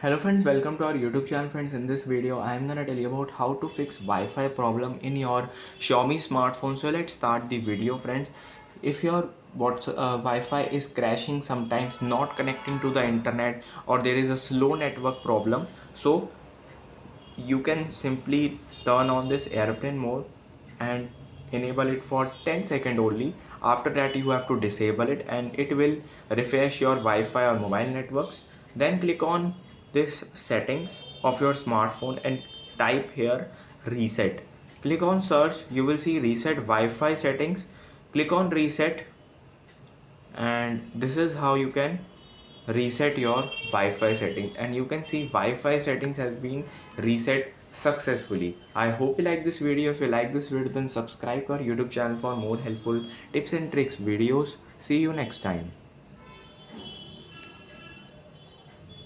Hello friends, welcome to our YouTube channel friends. In this video I am gonna tell you about how to fix Wi-Fi problem in your Xiaomi smartphone. So let's start the video friends. If your Wi-Fi is crashing sometimes, not connecting to the internet, or there is a slow network problem, so you can simply turn on this airplane mode and enable it for 10 seconds only. After that you have to disable it and it will refresh your Wi-Fi or mobile networks. Then click on this settings of your smartphone and type here reset. Click on search, you will see reset Wi-Fi settings. Click on reset and this is how you can reset your Wi-Fi settings, and you can see Wi-Fi settings has been reset successfully. I hope you like this video. If you like this video, then subscribe to our YouTube channel for more helpful tips and tricks videos. See you next time.